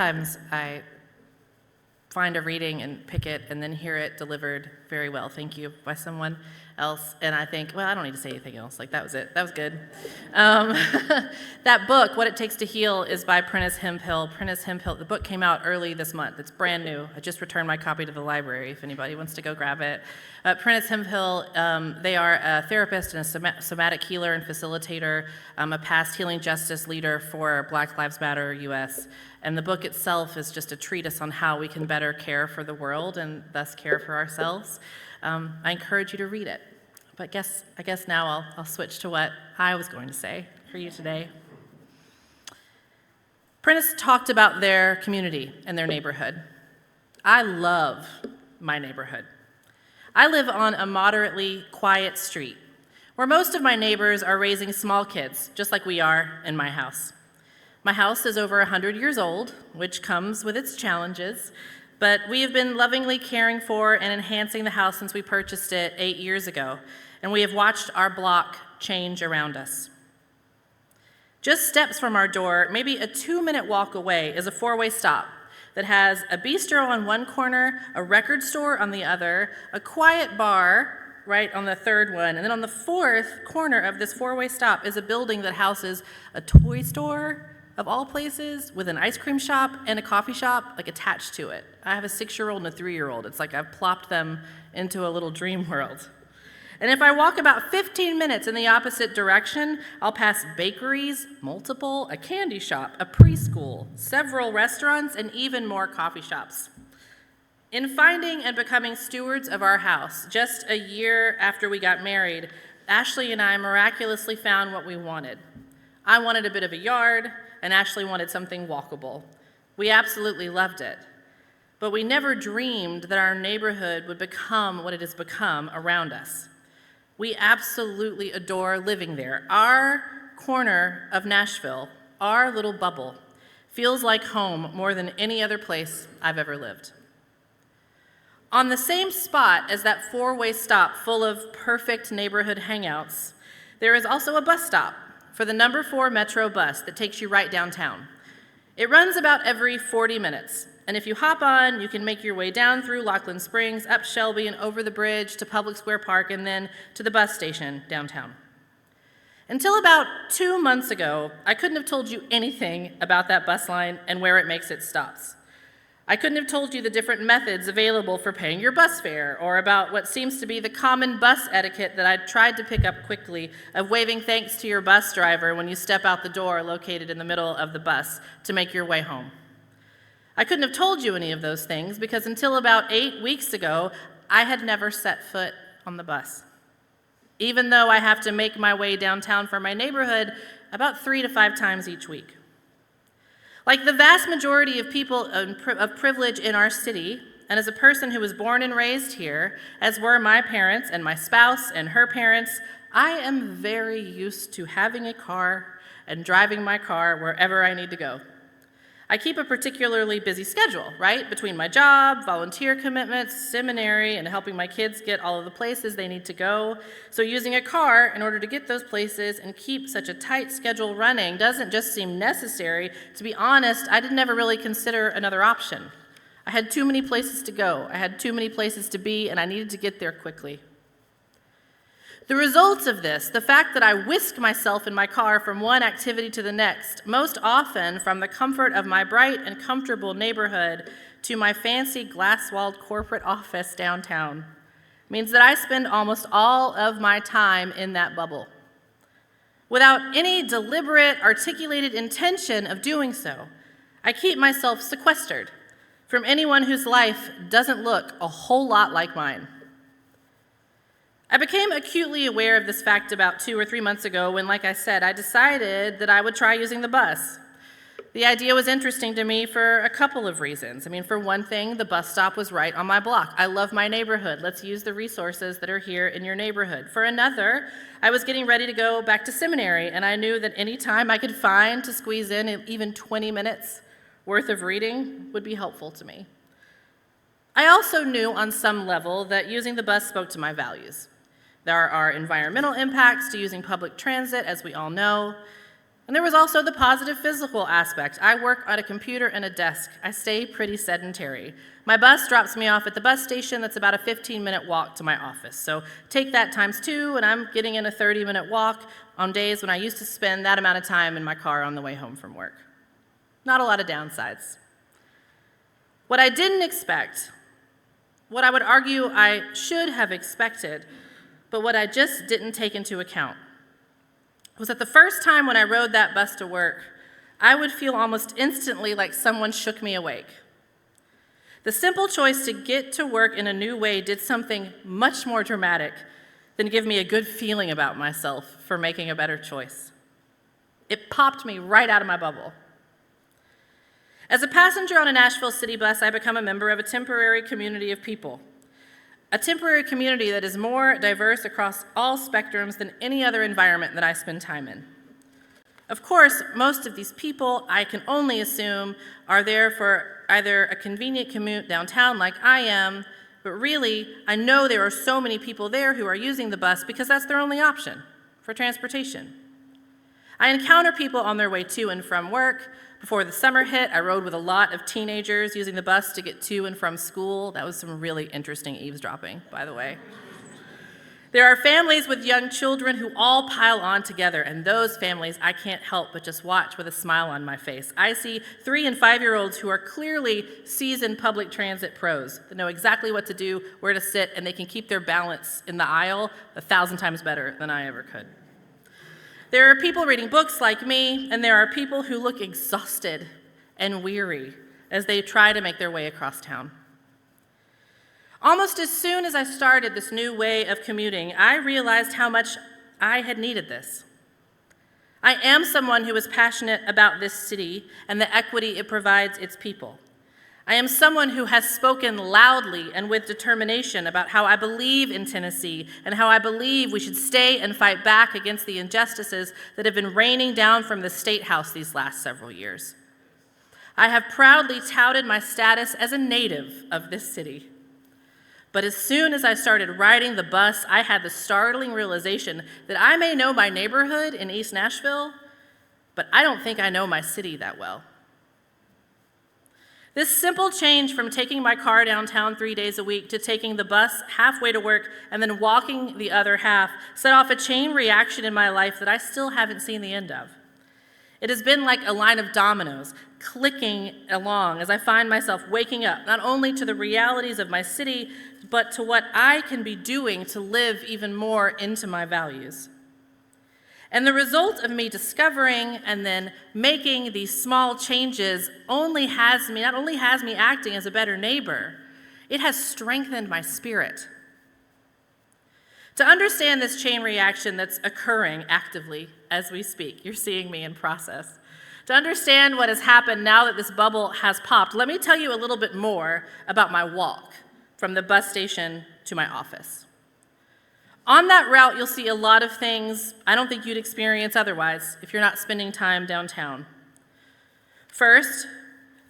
Sometimes I find a reading and pick it and then hear it delivered very well, thank you, by someone else, and I think, well, I don't need to say anything else, like that was it, that was good. That book, What It Takes to Heal, is by Prentice Hemphill. Prentice Hemphill, the book came out early this month, it's brand new. I just returned my copy to the library if anybody wants to go grab it. Prentice Hemphill, they are a therapist and a somatic healer and facilitator, a past healing justice leader for Black Lives Matter US. And the book itself is just a treatise on how we can better care for the world and thus care for ourselves. I encourage you to read it. But I guess now I'll switch to what I was going to say for you today. Prentice talked about their community and their neighborhood. I love my neighborhood. I live on a moderately quiet street where most of my neighbors are raising small kids, just like we are in my house. My house is over 100 years old, which comes with its challenges, but we have been lovingly caring for and enhancing the house since we purchased it 8 years ago, and we have watched our block change around us. Just steps from our door, maybe a 2-minute walk away, is a 4-way stop that has a bistro on one corner, a record store on the other, a quiet bar right on the third one, and then on the fourth corner of this 4-way stop is a building that houses a toy store, of all places, with an ice cream shop and a coffee shop, like, attached to it. I have a 6-year-old and a 3-year-old. It's like I've plopped them into a little dream world. And if I walk about 15 minutes in the opposite direction, I'll pass bakeries, multiple, a candy shop, a preschool, several restaurants, and even more coffee shops. In finding and becoming stewards of our house, just a year after we got married, Ashley and I miraculously found what we wanted. I wanted a bit of a yard, and Ashley wanted something walkable. We absolutely loved it, but we never dreamed that our neighborhood would become what it has become around us. We absolutely adore living there. Our corner of Nashville, our little bubble, feels like home more than any other place I've ever lived. On the same spot as that 4-way stop full of perfect neighborhood hangouts, there is also a bus stop for the number 4 Metro bus that takes you right downtown. It runs about every 40 minutes, and if you hop on, you can make your way down through Lockland Springs, up Shelby, and over the bridge to Public Square Park, and then to the bus station downtown. Until about 2 months ago, I couldn't have told you anything about that bus line and where it makes its stops. I couldn't have told you the different methods available for paying your bus fare, or about what seems to be the common bus etiquette that I tried to pick up quickly, of waving thanks to your bus driver when you step out the door located in the middle of the bus to make your way home. I couldn't have told you any of those things because until about 8 weeks ago, I had never set foot on the bus, even though I have to make my way downtown for my neighborhood about 3 to 5 times each week. Like the vast majority of people of privilege in our city, and as a person who was born and raised here, as were my parents and my spouse and her parents, I am very used to having a car and driving my car wherever I need to go. I keep a particularly busy schedule, right? Between my job, volunteer commitments, seminary, and helping my kids get all of the places they need to go. So using a car in order to get those places and keep such a tight schedule running doesn't just seem necessary. To be honest, I didn't ever really consider another option. I had too many places to go. I had too many places to be, and I needed to get there quickly. The results of this, the fact that I whisk myself in my car from one activity to the next, most often from the comfort of my bright and comfortable neighborhood to my fancy glass-walled corporate office downtown, means that I spend almost all of my time in that bubble. Without any deliberate, articulated intention of doing so, I keep myself sequestered from anyone whose life doesn't look a whole lot like mine. I became acutely aware of this fact about 2 or 3 months ago when, like I said, I decided that I would try using the bus. The idea was interesting to me for a couple of reasons. For one thing, the bus stop was right on my block. I love my neighborhood. Let's use the resources that are here in your neighborhood. For another, I was getting ready to go back to seminary, and I knew that any time I could find to squeeze in even 20 minutes worth of reading would be helpful to me. I also knew on some level that using the bus spoke to my values. There are environmental impacts to using public transit, as we all know, And there was also the positive physical aspect. I work on a computer and a desk. I stay pretty sedentary. My bus drops me off at the bus station. That's about a 15-minute walk to my office. So take that times 2, and I'm getting in a 30-minute walk on days when I used to spend that amount of time in my car on the way home from work. Not a lot of downsides. What I didn't expect, what I would argue I should have expected, but what I just didn't take into account, was that the first time when I rode that bus to work, I would feel almost instantly like someone shook me awake. The simple choice to get to work in a new way did something much more dramatic than give me a good feeling about myself for making a better choice. It popped me right out of my bubble. As a passenger on a Nashville city bus, I become a member of a temporary community of people. A temporary community that is more diverse across all spectrums than any other environment that I spend time in. Of course, most of these people, I can only assume, are there for either a convenient commute downtown like I am, but really, I know there are so many people there who are using the bus because that's their only option for transportation. I encounter people on their way to and from work. Before the summer hit, I rode with a lot of teenagers using the bus to get to and from school. That was some really interesting eavesdropping, by the way. There are families with young children who all pile on together, and those families I can't help but just watch with a smile on my face. I see 3- and 5-year-olds who are clearly seasoned public transit pros that know exactly what to do, where to sit, and they can keep their balance in the aisle 1,000 times better than I ever could. There are people reading books like me, and there are people who look exhausted and weary as they try to make their way across town. Almost as soon as I started this new way of commuting, I realized how much I had needed this. I am someone who is passionate about this city and the equity it provides its people. I am someone who has spoken loudly and with determination about how I believe in Tennessee and how I believe we should stay and fight back against the injustices that have been raining down from the State House these last several years. I have proudly touted my status as a native of this city. But as soon as I started riding the bus, I had the startling realization that I may know my neighborhood in East Nashville, but I don't think I know my city that well. This simple change from taking my car downtown 3 days a week to taking the bus halfway to work and then walking the other half set off a chain reaction in my life that I still haven't seen the end of. It has been like a line of dominoes clicking along as I find myself waking up not only to the realities of my city, but to what I can be doing to live even more into my values. And the result of me discovering and then making these small changes not only has me acting as a better neighbor, it has strengthened my spirit. To understand this chain reaction that's occurring actively as we speak, you're seeing me in process. To understand what has happened now that this bubble has popped, let me tell you a little bit more about my walk from the bus station to my office. On that route, you'll see a lot of things I don't think you'd experience otherwise if you're not spending time downtown. First,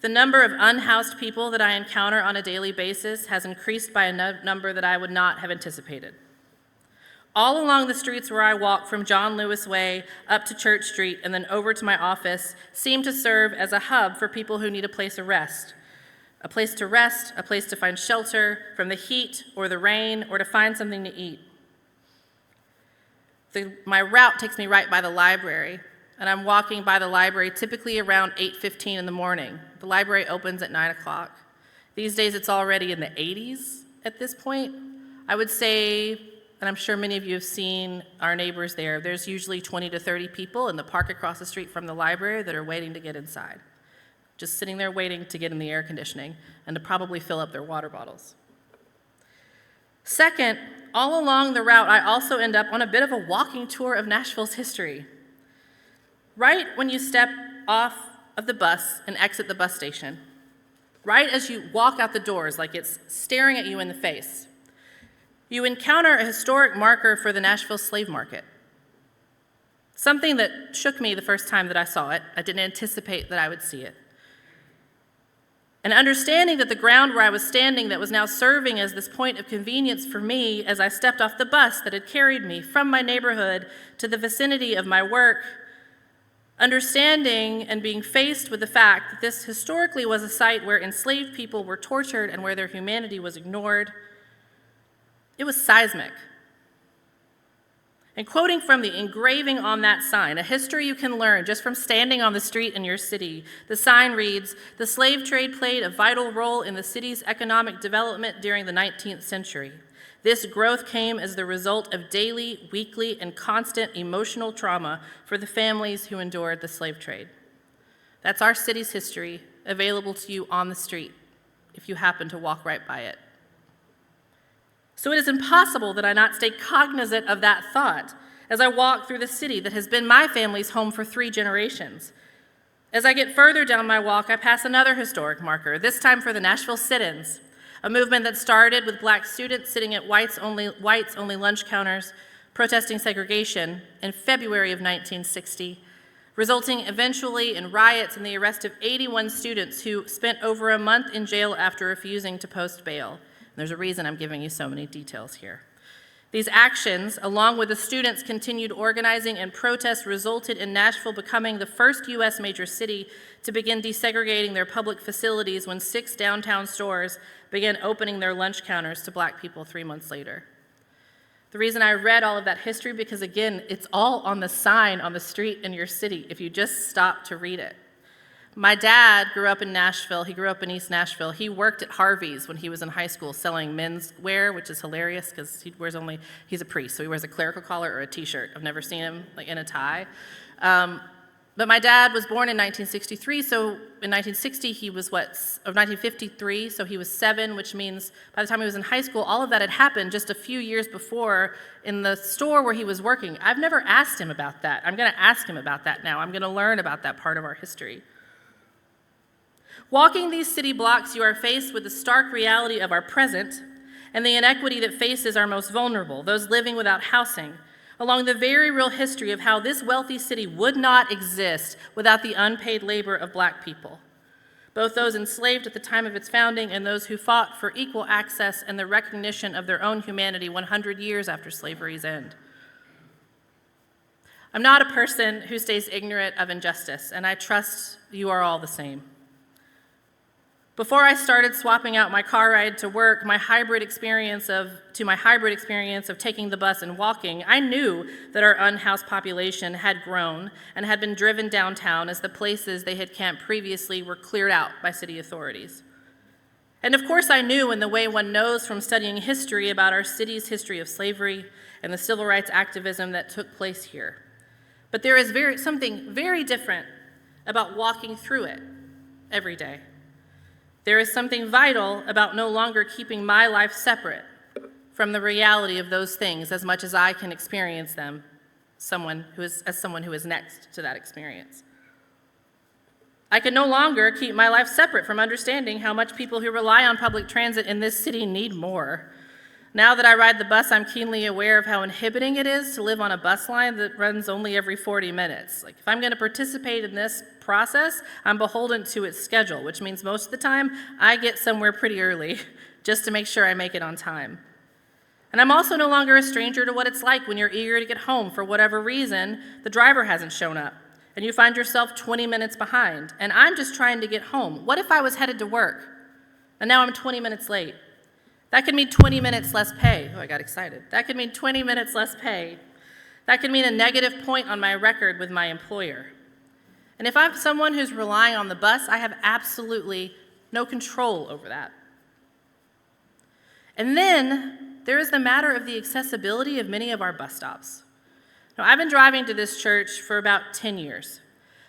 the number of unhoused people that I encounter on a daily basis has increased by a number that I would not have anticipated. All along the streets where I walk from John Lewis Way up to Church Street and then over to my office seem to serve as a hub for people who need a place to rest, a place to find shelter from the heat or the rain, or to find something to eat. My route takes me right by the library, and I'm walking by the library typically around 8:15 in the morning. The library opens at 9 o'clock. These days it's already in the 80s at this point. I would say, and I'm sure many of you have seen our neighbors there, there's usually 20 to 30 people in the park across the street from the library that are waiting to get inside. Just sitting there waiting to get in the air conditioning and to probably fill up their water bottles. Second, all along the route, I also end up on a bit of a walking tour of Nashville's history. Right when you step off of the bus and exit the bus station, right as you walk out the doors like it's staring at you in the face, you encounter a historic marker for the Nashville slave market. Something that shook me the first time that I saw it. I didn't anticipate that I would see it. And understanding that the ground where I was standing that was now serving as this point of convenience for me as I stepped off the bus that had carried me from my neighborhood to the vicinity of my work, Understanding and being faced with the fact that this historically was a site where enslaved people were tortured and where their humanity was ignored, it was seismic. And quoting from the engraving on that sign, a history you can learn just from standing on the street in your city, the sign reads, "The slave trade played a vital role in the city's economic development during the 19th century. This growth came as the result of daily, weekly, and constant emotional trauma for the families who endured the slave trade." That's our city's history, available to you on the street, if you happen to walk right by it. So it is impossible that I not stay cognizant of that thought as I walk through the city that has been my family's home for 3 generations. As I get further down my walk, I pass another historic marker, this time for the Nashville Sit-ins, a movement that started with Black students sitting at whites-only lunch counters protesting segregation in February of 1960, resulting eventually in riots and the arrest of 81 students who spent over a month in jail after refusing to post bail. There's a reason I'm giving you so many details here. These actions, along with the students' continued organizing and protest, resulted in Nashville becoming the first U.S. major city to begin desegregating their public facilities when 6 downtown stores began opening their lunch counters to Black people 3 months later. The reason I read all of that history, because again, it's all on the sign on the street in your city if you just stop to read it. My dad grew up in Nashville. He grew up in East Nashville. He worked at Harvey's when he was in high school selling men's wear, which is hilarious because he's a priest, so he wears a clerical collar or a t-shirt. I've never seen him in a tie. But my dad was born in 1963, so in 1960 he was 1953, so he was 7, which means by the time he was in high school, all of that had happened just a few years before in the store where he was working. I've never asked him about that. I'm gonna ask him about that now. I'm gonna learn about that part of our history. Walking these city blocks, you are faced with the stark reality of our present and the inequity that faces our most vulnerable, those living without housing, along the very real history of how this wealthy city would not exist without the unpaid labor of Black people, both those enslaved at the time of its founding and those who fought for equal access and the recognition of their own humanity 100 years after slavery's end. I'm not a person who stays ignorant of injustice, and I trust you are all the same. Before I started swapping out my car ride to work, my hybrid experience of taking the bus and walking, I knew that our unhoused population had grown and had been driven downtown as the places they had camped previously were cleared out by city authorities. And of course I knew, in the way one knows from studying history, about our city's history of slavery and the civil rights activism that took place here. But there is something very different about walking through it every day. There is something vital about no longer keeping my life separate from the reality of those things as much as I can experience them, as someone who is next to that experience. I can no longer keep my life separate from understanding how much people who rely on public transit in this city need more. Now that I ride the bus, I'm keenly aware of how inhibiting it is to live on a bus line that runs only every 40 minutes. If I'm going to participate in this process, I'm beholden to its schedule, which means most of the time I get somewhere pretty early just to make sure I make it on time. And I'm also no longer a stranger to what it's like when you're eager to get home. For whatever reason, the driver hasn't shown up, and you find yourself 20 minutes behind, and I'm just trying to get home. What if I was headed to work, and now I'm 20 minutes late? That could mean 20 minutes less pay. Oh, I got excited. That could mean 20 minutes less pay. That could mean a negative point on my record with my employer. And if I'm someone who's relying on the bus, I have absolutely no control over that. And then there is the matter of the accessibility of many of our bus stops. Now, I've been driving to this church for about 10 years.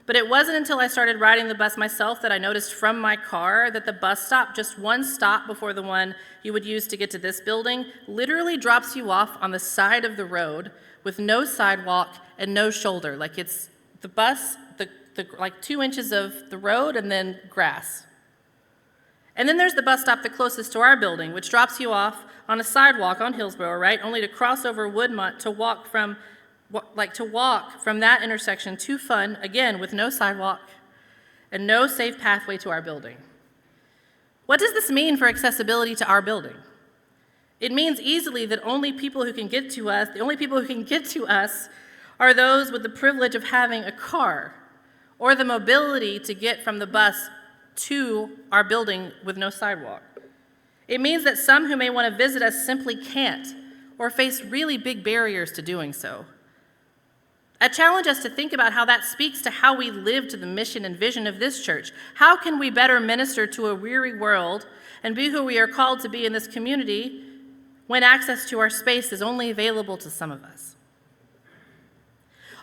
But it wasn't until I started riding the bus myself that I noticed from my car that the bus stop, just one stop before the one you would use to get to this building, literally drops you off on the side of the road with no sidewalk and no shoulder. Like it's the bus, like 2 inches of the road and then grass. And then there's the bus stop the closest to our building, which drops you off on a sidewalk on Hillsborough, right? Only to cross over Woodmont to walk from that intersection to Fun, again, with no sidewalk and no safe pathway to our building. What does this mean for accessibility to our building? It means easily that the only people who can get to us are those with the privilege of having a car. or the mobility to get from the bus to our building with no sidewalk. It means that some who may want to visit us simply can't, or face really big barriers to doing so. I challenge us to think about how that speaks to how we live to the mission and vision of this church. How can we better minister to a weary world and be who we are called to be in this community when access to our space is only available to some of us?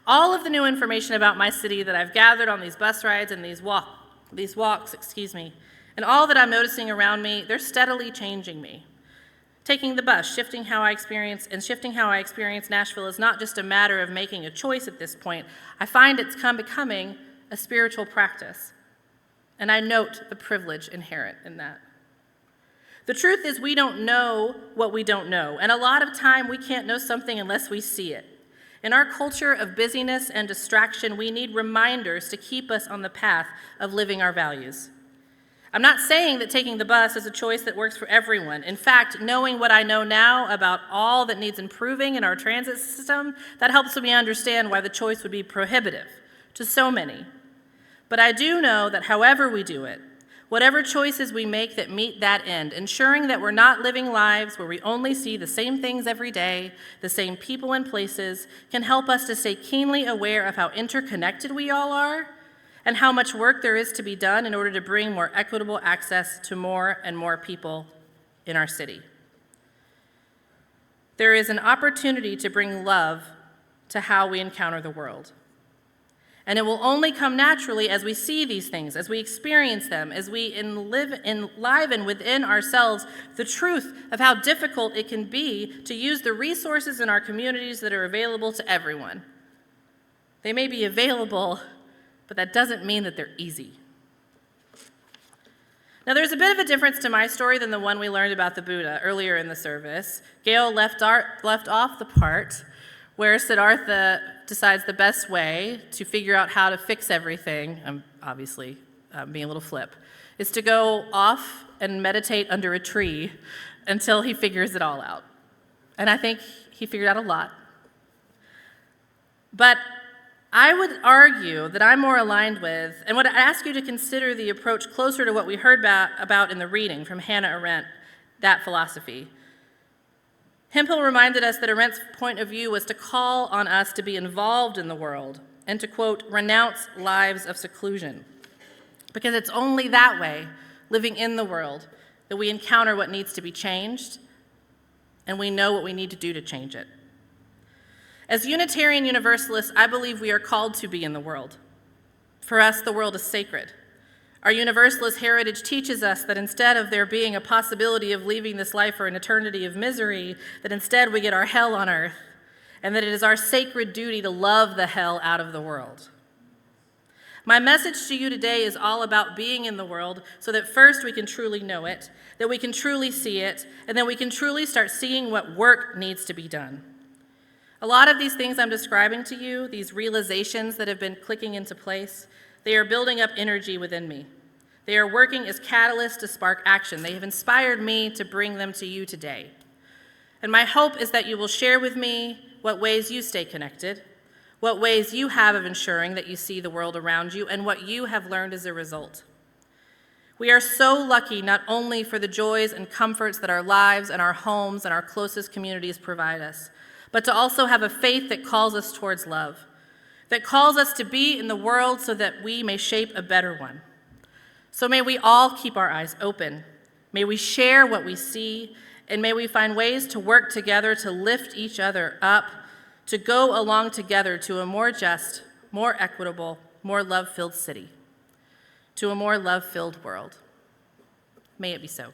All of the new information about my city that I've gathered on these bus rides and these walks, and all that I'm noticing around me, they're steadily changing me. Taking the bus, shifting how I experience Nashville is not just a matter of making a choice at this point. I find it's becoming a spiritual practice, and I note the privilege inherent in that. The truth is we don't know what we don't know, and a lot of time we can't know something unless we see it. In our culture of busyness and distraction, we need reminders to keep us on the path of living our values. I'm not saying that taking the bus is a choice that works for everyone. In fact, knowing what I know now about all that needs improving in our transit system, that helps me understand why the choice would be prohibitive to so many. But I do know that however we do it, whatever choices we make that meet that end, ensuring that we're not living lives where we only see the same things every day, the same people and places, can help us to stay keenly aware of how interconnected we all are and how much work there is to be done in order to bring more equitable access to more and more people in our city. There is an opportunity to bring love to how we encounter the world. And it will only come naturally as we see these things, as we experience them, as we enliven within ourselves the truth of how difficult it can be to use the resources in our communities that are available to everyone. They may be available, but that doesn't mean that they're easy. Now, there's a bit of a difference to my story than the one we learned about the Buddha earlier in the service. Gail left off the part where Siddhartha decides the best way to figure out how to fix everything, I'm obviously being a little flip, is to go off and meditate under a tree until he figures it all out. And I think he figured out a lot. But I would argue that I'm more aligned with, and would ask you to consider the approach closer to what we heard about in the reading from Hannah Arendt, that philosophy. Hemphill reminded us that Arendt's point of view was to call on us to be involved in the world and to, quote, renounce lives of seclusion. Because it's only that way, living in the world, that we encounter what needs to be changed and we know what we need to do to change it. As Unitarian Universalists, I believe we are called to be in the world. For us, the world is sacred. Our Universalist heritage teaches us that instead of there being a possibility of leaving this life for an eternity of misery, that instead we get our hell on earth, and that it is our sacred duty to love the hell out of the world. My message to you today is all about being in the world so that first we can truly know it, that we can truly see it, and then we can truly start seeing what work needs to be done. A lot of these things I'm describing to you, these realizations that have been clicking into place, they are building up energy within me. They are working as catalysts to spark action. They have inspired me to bring them to you today. And my hope is that you will share with me what ways you stay connected, what ways you have of ensuring that you see the world around you, and what you have learned as a result. We are so lucky not only for the joys and comforts that our lives and our homes and our closest communities provide us, but to also have a faith that calls us towards love, that calls us to be in the world so that we may shape a better one. So may we all keep our eyes open. May we share what we see, and may we find ways to work together to lift each other up, to go along together to a more just, more equitable, more love-filled city, to a more love-filled world. May it be so.